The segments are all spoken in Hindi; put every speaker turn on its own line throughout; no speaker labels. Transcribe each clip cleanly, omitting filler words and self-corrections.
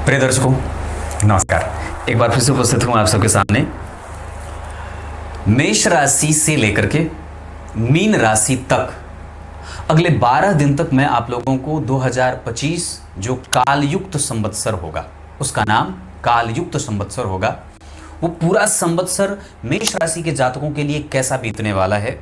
प्रिय दर्शकों, नमस्कार। एक बार फिर से उपस्थित हूं आप सबके सामने मेष राशि से लेकर के मीन राशि तक अगले 12 दिन तक मैं आप लोगों को 2025 जो कालयुक्त संवत्सर होगा, उसका नाम कालयुक्त संवत्सर होगा, वो पूरा संवत्सर मेष राशि के जातकों के लिए कैसा बीतने वाला है,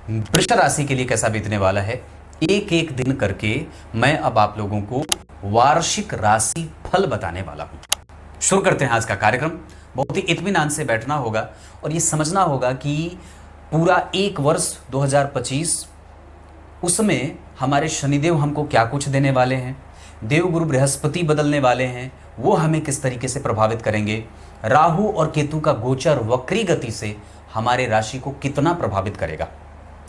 वृष राशि के लिए कैसा बीतने वाला है, एक एक दिन करके मैं अब आप लोगों को वार्षिक राशि फल बताने वाला हूं। शुरू करते हैं आज का कार्यक्रम। बहुत ही इत्मीनान से बैठना होगा और ये समझना होगा कि पूरा एक वर्ष 2025 उसमें हमारे शनिदेव हमको क्या कुछ देने वाले हैं, देवगुरु बृहस्पति बदलने वाले हैं, वो हमें किस तरीके से प्रभावित करेंगे, राहु और केतु का गोचर वक्री गति से हमारे राशि को कितना प्रभावित करेगा,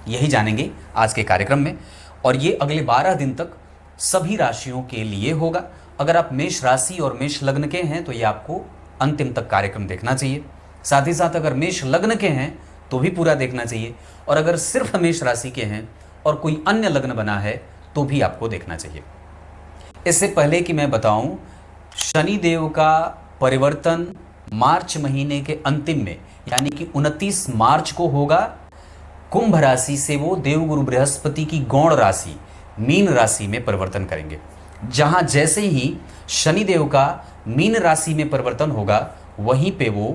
यही जानेंगे आज के कार्यक्रम में। और ये अगले 12 दिन तक सभी राशियों के लिए होगा। अगर आप मेष राशि और मेष लग्न के हैं तो ये आपको अंतिम तक कार्यक्रम देखना चाहिए। साथ ही साथ अगर मेष लग्न के हैं तो भी पूरा देखना चाहिए, और अगर सिर्फ मेष राशि के हैं और कोई अन्य लग्न बना है तो भी आपको देखना चाहिए। इससे पहले कि मैं बताऊं, शनिदेव का परिवर्तन मार्च महीने के अंतिम में यानी कि 29 मार्च को होगा। कुंभ राशि से वो देवगुरु बृहस्पति की गौण राशि मीन राशि में परिवर्तन करेंगे। जहां जैसे ही शनिदेव का मीन राशि में परिवर्तन होगा, वहीं पे वो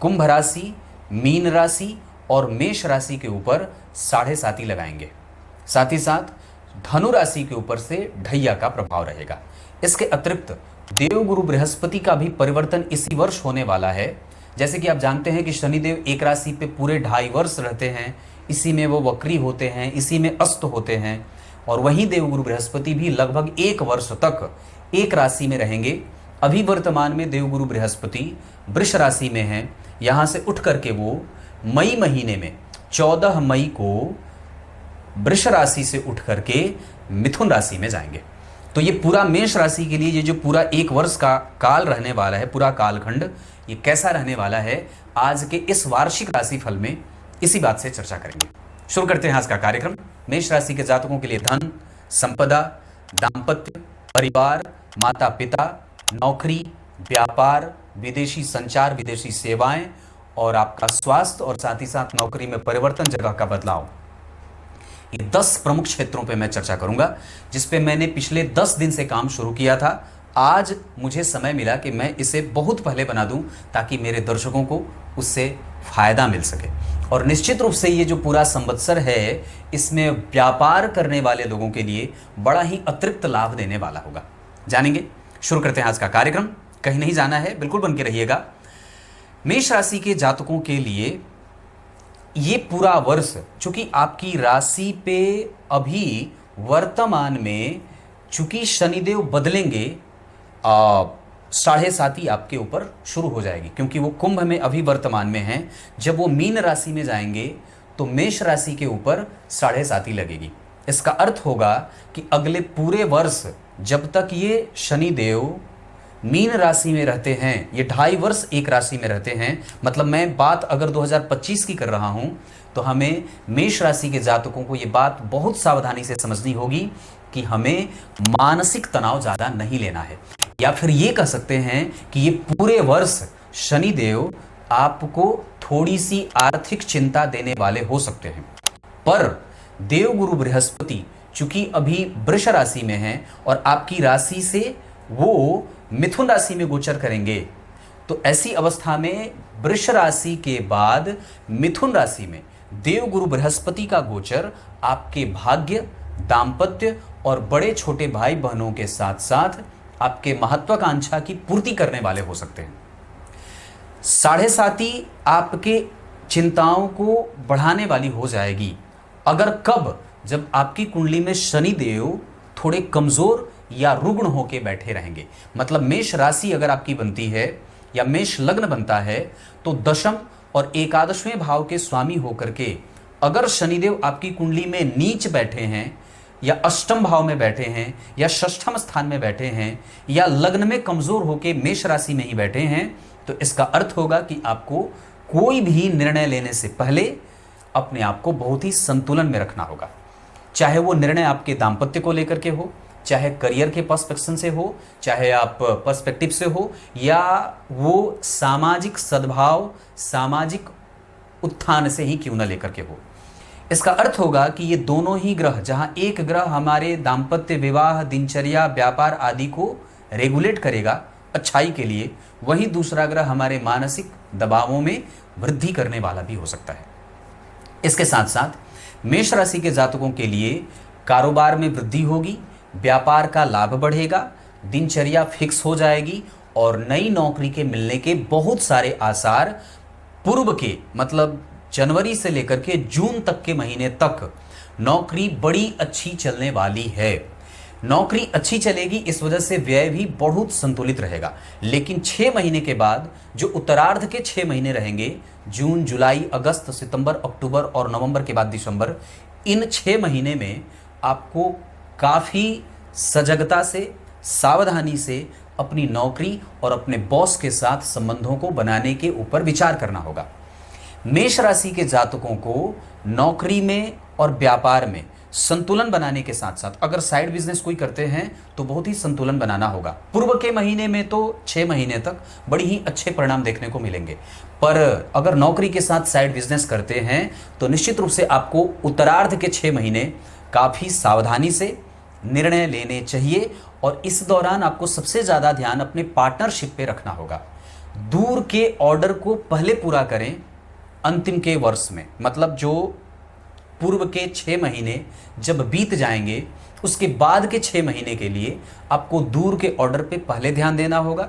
कुंभ राशि, मीन राशि और मेष राशि के ऊपर 7.5 लगाएंगे। साथ ही साथ धनु राशि के ऊपर से ढैया का प्रभाव रहेगा। इसके अतिरिक्त देवगुरु बृहस्पति का भी परिवर्तन इसी वर्ष होने वाला है। जैसे कि आप जानते हैं कि शनिदेव एक राशि पे पूरे 2.5 वर्ष रहते हैं, इसी में वो वक्री होते हैं, इसी में अस्त होते हैं, और वहीं देवगुरु बृहस्पति भी लगभग 1 वर्ष तक एक राशि में रहेंगे। अभी वर्तमान में देवगुरु बृहस्पति वृष राशि में हैं। यहाँ से उठ करके वो मई महीने में 14 मई को वृष राशि से उठ करके मिथुन राशि में जाएंगे। तो ये पूरा मेष राशि के लिए ये जो पूरा 1 वर्ष का काल रहने वाला है, पूरा कालखंड, ये कैसा रहने वाला है, आज के इस वार्षिक राशि फल में इसी बात से चर्चा करेंगे। शुरू करते हैं आज का कार्यक्रम। मेष राशि के जातकों के लिए धन, संपदा, दाम्पत्य, परिवार, माता पिता, नौकरी, व्यापार, विदेशी संचार, विदेशी सेवाएं और आपका स्वास्थ्य, और साथ ही साथ नौकरी में परिवर्तन, जगह का बदलाव, ये 10 प्रमुख क्षेत्रों पे मैं चर्चा करूंगा, जिस पे मैंने पिछले 10 दिन से काम शुरू किया था। आज मुझे समय मिला कि मैं इसे बहुत पहले बना दूं ताकि मेरे दर्शकों को उससे फायदा मिल सके। और निश्चित रूप से ये जो पूरा संवत्सर है, इसमें व्यापार करने वाले लोगों के लिए बड़ा ही अतिरिक्त लाभ देने वाला होगा। जानेंगे। शुरू करते हैं आज का कार्यक्रम। कहीं नहीं जाना है, बिल्कुल बन के रहिएगा। मेष राशि के जातकों के लिए ये पूरा वर्ष, चूंकि आपकी राशि पे अभी वर्तमान में चूंकि शनिदेव बदलेंगे, 7.5 आपके ऊपर शुरू हो जाएगी, क्योंकि वो कुंभ में अभी वर्तमान में हैं। जब वो मीन राशि में जाएंगे तो मेष राशि के ऊपर 7.5 लगेगी। इसका अर्थ होगा कि अगले पूरे वर्ष जब तक ये शनिदेव मीन राशि में रहते हैं, ये 2.5 वर्ष एक राशि में रहते हैं, मतलब मैं बात अगर 2025 की कर रहा हूं, तो हमें मेष राशि के जातकों को ये बात बहुत सावधानी से समझनी होगी कि हमें मानसिक तनाव ज़्यादा नहीं लेना है, या फिर ये कह सकते हैं कि ये पूरे वर्ष शनिदेव आपको थोड़ी सी आर्थिक चिंता देने वाले हो सकते हैं। पर देवगुरु बृहस्पति चूंकि अभी वृष राशि में हैं और आपकी राशि से वो मिथुन राशि में गोचर करेंगे, तो ऐसी अवस्था में वृष राशि के बाद मिथुन राशि में देवगुरु बृहस्पति का गोचर आपके भाग्य, दाम्पत्य और बड़े छोटे भाई बहनों के साथ साथ आपके महत्वाकांक्षा की पूर्ति करने वाले हो सकते हैं। 7.5 आपके चिंताओं को बढ़ाने वाली हो जाएगी। अगर कब, जब आपकी कुंडली में शनिदेव थोड़े कमजोर या रुग्ण होके बैठे रहेंगे, मतलब मेष राशि अगर आपकी बनती है या मेष लग्न बनता है, तो दशम और एकादशवें भाव के स्वामी होकर के अगर शनिदेव आपकी कुंडली में नीच बैठे हैं या अष्टम भाव में बैठे हैं या षष्ठम स्थान में बैठे हैं या लग्न में कमजोर होकर मेष राशि में ही बैठे हैं, तो इसका अर्थ होगा कि आपको कोई भी निर्णय लेने से पहले अपने आप को बहुत ही संतुलन में रखना होगा। चाहे वो निर्णय आपके दाम्पत्य को लेकर के हो, चाहे करियर के पर्सपेक्शन से हो, चाहे आप पर्सपेक्टिव से हो, या वो सामाजिक सद्भाव, सामाजिक उत्थान से ही क्यों न लेकर के हो। इसका अर्थ होगा कि ये दोनों ही ग्रह, जहां एक ग्रह हमारे दाम्पत्य, विवाह, दिनचर्या, व्यापार आदि को रेगुलेट करेगा अच्छाई के लिए, वहीं दूसरा ग्रह हमारे मानसिक दबावों में वृद्धि करने वाला भी हो सकता है। इसके साथ साथ मेष राशि के जातकों के लिए कारोबार में वृद्धि होगी, व्यापार का लाभ बढ़ेगा, दिनचर्या फिक्स हो जाएगी और नई नौकरी के मिलने के बहुत सारे आसार पूर्व के, मतलब जनवरी से लेकर के जून तक के महीने तक नौकरी बड़ी अच्छी चलने वाली है। नौकरी अच्छी चलेगी, इस वजह से व्यय भी बहुत संतुलित रहेगा। लेकिन 6 महीने के बाद जो उत्तरार्ध के 6 महीने रहेंगे, जून, जुलाई, अगस्त, सितंबर, अक्टूबर और नवंबर के बाद दिसंबर, इन 6 महीने में आपको काफ़ी सजगता से, सावधानी से अपनी नौकरी और अपने बॉस के साथ संबंधों को बनाने के ऊपर विचार करना होगा। मेष राशि के जातकों को नौकरी में और व्यापार में संतुलन बनाने के साथ साथ, अगर साइड बिजनेस कोई करते हैं तो बहुत ही संतुलन बनाना होगा। पूर्व के महीने में तो 6 महीने तक बड़ी ही अच्छे परिणाम देखने को मिलेंगे, पर अगर नौकरी के साथ साइड बिजनेस करते हैं तो निश्चित रूप से आपको उत्तरार्ध के 6 महीने काफ़ी सावधानी से निर्णय लेने चाहिए और इस दौरान आपको सबसे ज़्यादा ध्यान अपने पार्टनरशिप पे रखना होगा। दूर के ऑर्डर को पहले पूरा करें अंतिम के वर्ष में, मतलब जो पूर्व के 6 महीने जब बीत जाएंगे उसके बाद के 6 महीने के लिए आपको दूर के ऑर्डर पे पहले ध्यान देना होगा।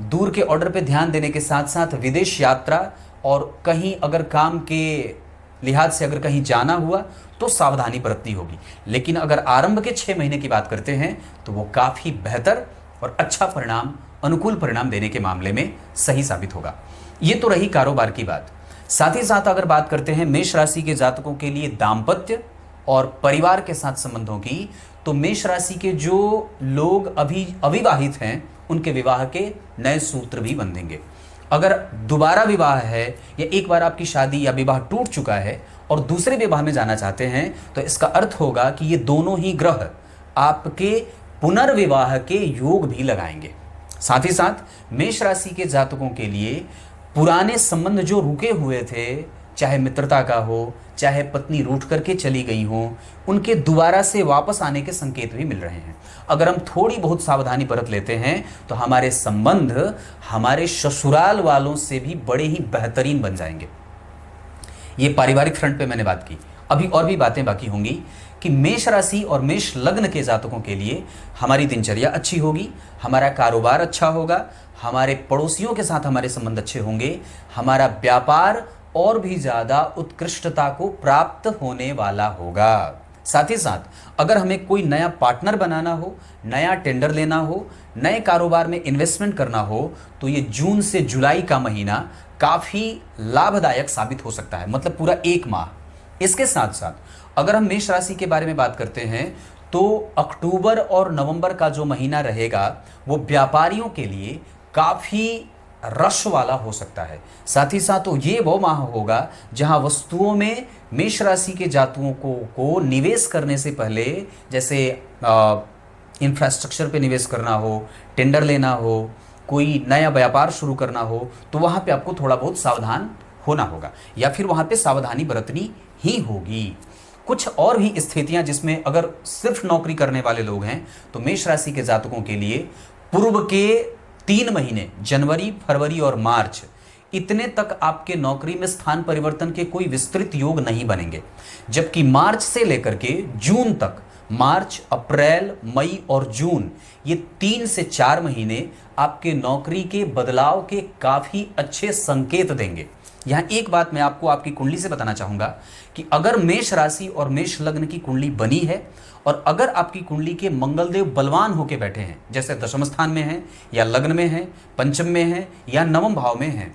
दूर के ऑर्डर पे ध्यान देने के साथ साथ विदेश यात्रा और कहीं अगर काम के लिहाज से अगर कहीं जाना हुआ तो सावधानी बरतनी होगी। लेकिन अगर आरंभ के 6 महीने की बात करते हैं तो वो काफ़ी बेहतर और अच्छा परिणाम, अनुकूल परिणाम देने के मामले में सही साबित होगा। ये तो रही कारोबार की बात। साथ ही साथ अगर बात करते हैं मेष राशि के जातकों के लिए दाम्पत्य और परिवार के साथ संबंधों की, तो मेष राशि के जो लोग अभी अविवाहित हैं उनके विवाह के नए सूत्र भी बंधेंगे। अगर दोबारा विवाह है या एक बार आपकी शादी या विवाह टूट चुका है और दूसरे विवाह में जाना चाहते हैं तो इसका अर्थ होगा कि ये दोनों ही ग्रह आपके पुनर्विवाह के योग भी लगाएंगे। साथ ही साथ मेष राशि के जातकों के लिए पुराने संबंध जो रुके हुए थे, चाहे मित्रता का हो, चाहे पत्नी रूठ करके चली गई हो, उनके दोबारा से वापस आने के संकेत भी मिल रहे हैं। अगर हम थोड़ी बहुत सावधानी बरत लेते हैं तो हमारे संबंध हमारे ससुराल वालों से भी बड़े ही बेहतरीन बन जाएंगे। ये पारिवारिक फ्रंट पे मैंने बात की, अभी और भी बातें बाकी होंगी कि मेष राशि और मेष लग्न के जातकों के लिए हमारी दिनचर्या अच्छी होगी, हमारा कारोबार अच्छा होगा, हमारे पड़ोसियों के साथ हमारे संबंध अच्छे होंगे, हमारा व्यापार और भी ज़्यादा उत्कृष्टता को प्राप्त होने वाला होगा। साथ ही साथ अगर हमें कोई नया पार्टनर बनाना हो, नया टेंडर लेना हो, नए कारोबार में इन्वेस्टमेंट करना हो तो ये जून से जुलाई का महीना काफ़ी लाभदायक साबित हो सकता है, मतलब पूरा 1 माह। इसके साथ साथ अगर हम मेष राशि के बारे में बात करते हैं तो अक्टूबर और नवंबर का जो महीना रहेगा वो व्यापारियों के लिए काफ़ी रश वाला हो सकता है। साथ ही साथ तो ये वो माह होगा जहां वस्तुओं में मेष राशि के जातकों को निवेश करने से पहले, जैसे इंफ्रास्ट्रक्चर पे निवेश करना हो, टेंडर लेना हो, कोई नया व्यापार शुरू करना हो, तो वहाँ पे आपको थोड़ा बहुत सावधान होना होगा या फिर वहाँ पे सावधानी बरतनी ही होगी। कुछ और भी स्थितियाँ जिसमें अगर सिर्फ नौकरी करने वाले लोग हैं तो मेष राशि के जातकों के लिए पूर्व के 3 महीने जनवरी, फरवरी और मार्च, इतने तक आपके नौकरी में स्थान परिवर्तन के कोई विस्तृत योग नहीं बनेंगे। जबकि मार्च से लेकर के जून तक, मार्च, अप्रैल, मई और जून, ये 3 से 4 महीने आपके नौकरी के बदलाव के काफ़ी अच्छे संकेत देंगे। यहाँ एक बात मैं आपको आपकी कुंडली से बताना चाहूँगा कि अगर मेष राशि और मेष लग्न की कुंडली बनी है और अगर आपकी कुंडली के मंगलदेव बलवान होके बैठे हैं, जैसे दशम स्थान में हैं या लग्न में हैं, पंचम में हैं या नवम भाव में हैं,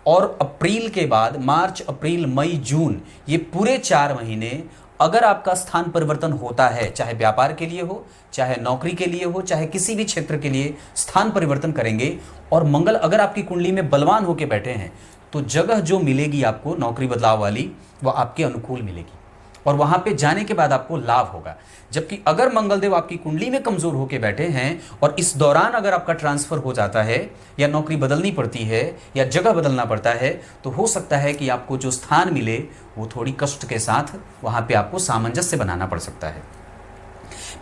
और अप्रैल के बाद मार्च, अप्रैल, मई, जून, ये पूरे 4 महीने अगर आपका स्थान परिवर्तन होता है, चाहे व्यापार के लिए हो, चाहे नौकरी के लिए हो, चाहे किसी भी क्षेत्र के लिए स्थान परिवर्तन करेंगे और मंगल अगर आपकी कुंडली में बलवान होके बैठे हैं तो जगह जो मिलेगी आपको नौकरी बदलाव वाली वो आपके अनुकूल मिलेगी। और वहां पे जाने के बाद आपको लाभ होगा। जबकि अगर मंगलदेव आपकी कुंडली में कमजोर होकर बैठे हैं और इस दौरान अगर आपका ट्रांसफर हो जाता है या नौकरी बदलनी पड़ती है या जगह बदलना पड़ता है, तो हो सकता है कि आपको जो स्थान मिले वो थोड़ी कष्ट के साथ वहां पे आपको सामंजस्य बनाना पड़ सकता है।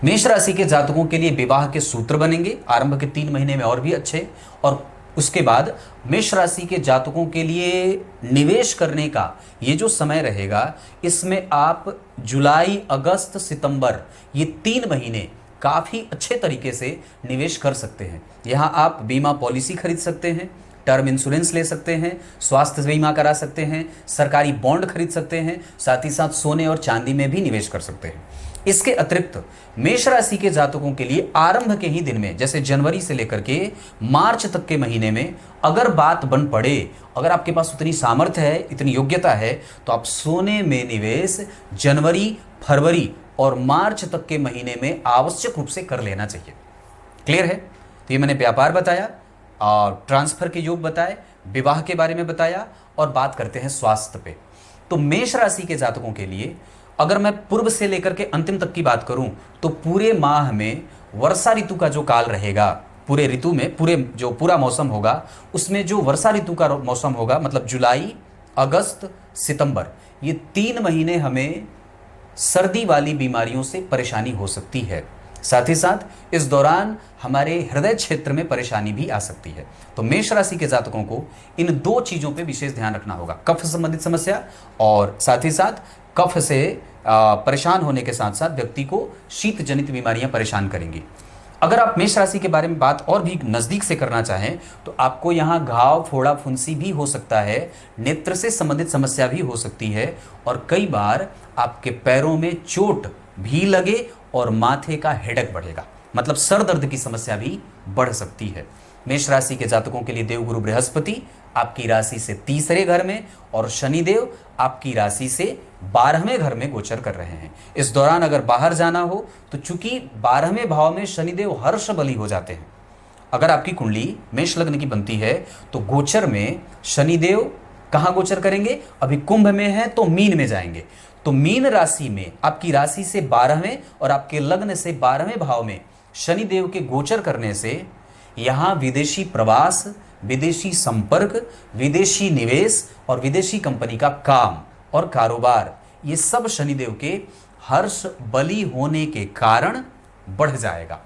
मेष राशि के जातकों के लिए विवाह के सूत्र बनेंगे आरंभ के 3 महीने में और भी अच्छे। और उसके बाद मेष राशि के जातकों के लिए निवेश करने का ये जो समय रहेगा, इसमें आप जुलाई, अगस्त, सितंबर ये 3 महीने काफ़ी अच्छे तरीके से निवेश कर सकते हैं। यहाँ आप बीमा पॉलिसी खरीद सकते हैं, टर्म इंश्योरेंस ले सकते हैं, स्वास्थ्य बीमा करा सकते हैं, सरकारी बॉन्ड खरीद सकते हैं, साथ ही साथ सोने और चांदी में भी निवेश कर सकते हैं। इसके अतिरिक्त मेष राशि के जातकों के लिए आरंभ के ही दिन में, जैसे जनवरी से लेकर के मार्च तक के महीने में अगर बात बन पड़े, अगर आपके पास उतनी सामर्थ्य है, इतनी योग्यता है, तो आप सोने में निवेश जनवरी, फरवरी और मार्च तक के महीने में आवश्यक रूप से कर लेना चाहिए। क्लियर है? तो ये मैंने व्यापार बताया और ट्रांसफर के योग बताए, विवाह के बारे में बताया और बात करते हैं स्वास्थ्य पे। तो मेष राशि के जातकों के लिए अगर मैं पूर्व से लेकर के अंतिम तक की बात करूं तो पूरे माह में वर्षा ऋतु का जो काल रहेगा, पूरे ऋतु में पूरा मौसम होगा, उसमें जो वर्षा ऋतु का मौसम होगा, मतलब जुलाई, अगस्त, सितंबर, ये 3 महीने हमें सर्दी वाली बीमारियों से परेशानी हो सकती है। साथ ही साथ इस दौरान हमारे हृदय क्षेत्र में परेशानी भी आ सकती है। तो मेष राशि के जातकों को इन 2 चीज़ों पे विशेष ध्यान रखना होगा, कफ संबंधित समस्या और साथ ही साथ कफ से परेशान होने के साथ साथ व्यक्ति को शीत जनित बीमारियां परेशान करेंगी। अगर आप मेष राशि के बारे में बात और भी नज़दीक से करना चाहें तो आपको यहाँ घाव, फोड़ा, फुंसी भी हो सकता है, नेत्र से संबंधित समस्या भी हो सकती है और कई बार आपके पैरों में चोट भी लगे और माथे का हेडेक बढ़ेगा, मतलब सर दर्द की समस्या भी बढ़ सकती है। मेष राशि के जातकों के लिए देवगुरु बृहस्पति आपकी राशि से 3रे घर में और शनिदेव आपकी राशि से 12वें घर में गोचर कर रहे हैं। इस दौरान अगर बाहर जाना हो तो चूंकि 12वें भाव में शनिदेव हर्ष बली हो जाते हैं। अगर आपकी कुंडली मेष लग्न की बनती है तो गोचर में शनिदेव कहाँ गोचर करेंगे? अभी कुंभ में है तो मीन में जाएंगे। तो मीन राशि में आपकी राशि से 12वें और आपके लग्न से 12वें भाव में शनिदेव के गोचर करने से यहाँ विदेशी प्रवास, विदेशी संपर्क, विदेशी निवेश और विदेशी कंपनी का काम और कारोबार, ये सब शनिदेव के हर्ष बली होने के कारण बढ़ जाएगा।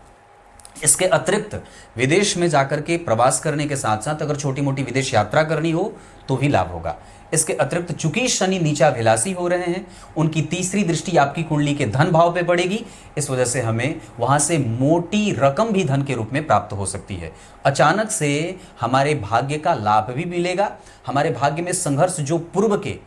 इसके अतिरिक्त विदेश में जाकर के प्रवास करने के साथ साथ अगर छोटी मोटी विदेश यात्रा करनी हो तो भी लाभ होगा। इसके अतिरिक्त चूंकि शनि नीचाभिलाषी हो रहे हैं, उनकी 3री दृष्टि आपकी कुंडली के धन भाव पे पड़ेगी, इस वजह से हमें वहां से मोटी रकम भी धन के रूप में प्राप्त हो सकती है। अचानक से हमारे भाग्य का लाभ भी मिलेगा। हमारे भाग्य में संघर्ष जो पूर्व के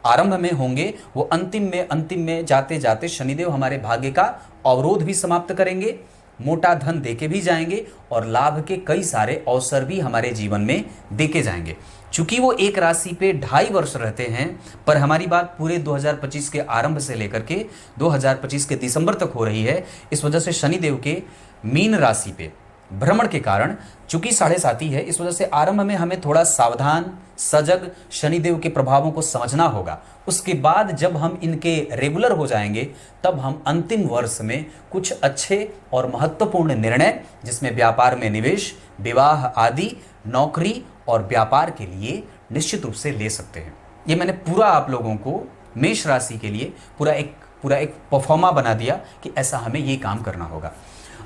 आरंभ में होंगे वो अंतिम में जाते जाते शनिदेव हमारे भाग्य का अवरोध भी समाप्त करेंगे, मोटा धन देके भी जाएंगे और लाभ के कई सारे अवसर भी हमारे जीवन में देके जाएंगे। चूंकि वो एक राशि पे 2.5 वर्ष रहते हैं, पर हमारी बात पूरे 2025 के आरंभ से लेकर के 2025 के दिसंबर तक हो रही है। इस वजह से शनिदेव के मीन राशि पे भ्रमण के कारण चूंकि 7.5 है, इस वजह से आरंभ में हमें थोड़ा सावधान, सजग, शनिदेव के प्रभावों को समझना होगा। उसके बाद जब हम इनके रेगुलर हो जाएंगे तब हम अंतिम वर्ष में कुछ अच्छे और महत्वपूर्ण निर्णय, जिसमें व्यापार में निवेश, विवाह आदि, नौकरी और व्यापार के लिए निश्चित रूप से ले सकते हैं। ये मैंने पूरा आप लोगों को मेष राशि के लिए पूरा एक परफॉर्मा बना दिया कि ऐसा हमें ये काम करना होगा।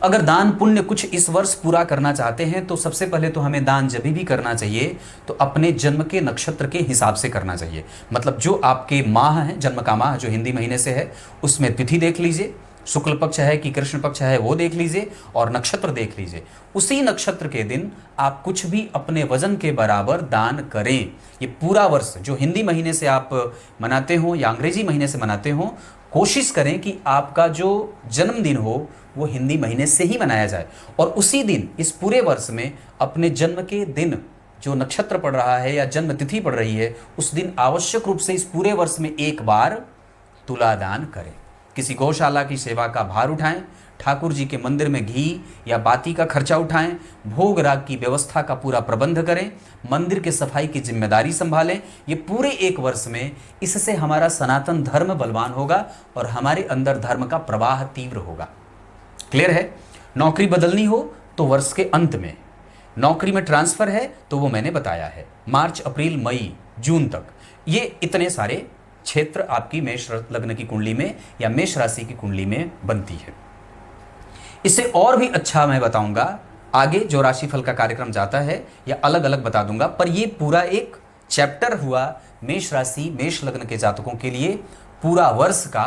अगर दान पुण्य कुछ इस वर्ष पूरा करना चाहते हैं तो सबसे पहले तो हमें दान जब भी करना चाहिए तो अपने जन्म के नक्षत्र के हिसाब से करना चाहिए। मतलब जो आपके माह है, जन्म का माह जो हिंदी महीने से है, उसमें तिथि देख लीजिए, शुक्ल पक्ष है कि कृष्ण पक्ष है वो देख लीजिए और नक्षत्र देख लीजिए। उसी नक्षत्र के दिन आप कुछ भी अपने वजन के बराबर दान करें। ये पूरा वर्ष जो हिंदी महीने से आप मनाते हो या अंग्रेजी महीने से मनाते हो, कोशिश करें कि आपका जो जन्मदिन हो वो हिंदी महीने से ही मनाया जाए और उसी दिन इस पूरे वर्ष में अपने जन्म के दिन जो नक्षत्र पड़ रहा है या जन्म तिथि पड़ रही है, उस दिन आवश्यक रूप से इस पूरे वर्ष में एक बार तुला दान करें। किसी गौशाला की सेवा का भार उठाएं, ठाकुर जी के मंदिर में घी या बाती का खर्चा उठाएं, भोग राग की व्यवस्था का पूरा प्रबंध करें, मंदिर के सफाई की जिम्मेदारी संभालें। ये पूरे 1 वर्ष में इससे हमारा सनातन धर्म बलवान होगा और हमारे अंदर धर्म का प्रवाह तीव्र होगा। क्लियर है? नौकरी बदलनी हो तो वर्ष के अंत में, नौकरी में ट्रांसफर है तो वो मैंने बताया है मार्च, अप्रैल, मई, जून तक। ये इतने सारे क्षेत्र आपकी मेष लग्न की कुंडली में या मेष राशि की कुंडली में बनती है। इससे और भी अच्छा मैं बताऊंगा आगे, जो राशिफल का कार्यक्रम जाता है या अलग अलग बता दूंगा, पर ये पूरा एक चैप्टर हुआ मेष राशि मेष लग्न के जातकों के लिए पूरा वर्ष का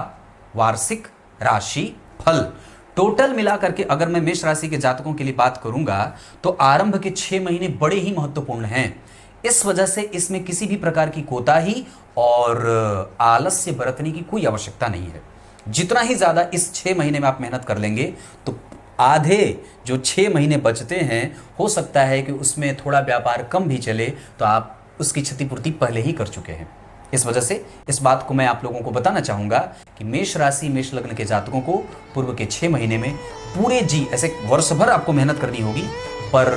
वार्षिक राशि फल। टोटल मिलाकर के अगर मैं मेष राशि के जातकों के लिए बात करूंगा तो आरंभ के 6 महीने बड़े ही महत्वपूर्ण हैं। इस वजह से इसमें किसी भी प्रकार की कोताही और आलस्य बरतने की कोई आवश्यकता नहीं है। जितना ही ज़्यादा इस 6 महीने में आप मेहनत कर लेंगे तो आधे जो 6 महीने बचते हैं, हो सकता है कि उसमें थोड़ा व्यापार कम भी चले तो आप उसकी क्षतिपूर्ति पहले ही कर चुके हैं। इस वजह से इस बात को मैं आप लोगों को बताना चाहूँगा कि मेष राशि मेष लग्न के जातकों को पूर्व के 6 महीने में पूरे ऐसे वर्ष भर आपको मेहनत करनी होगी, पर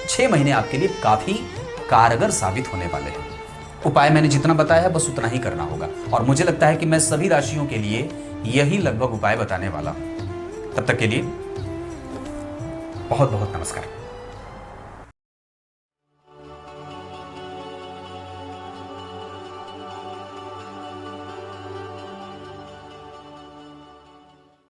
6 महीने आपके लिए काफ़ी कारगर साबित होने वाले हैं। उपाय मैंने जितना बताया है बस उतना ही करना होगा, और मुझे लगता है कि मैं सभी राशियों के लिए यही लगभग उपाय बताने वाला हूं। तब तक के लिए बहुत बहुत नमस्कार।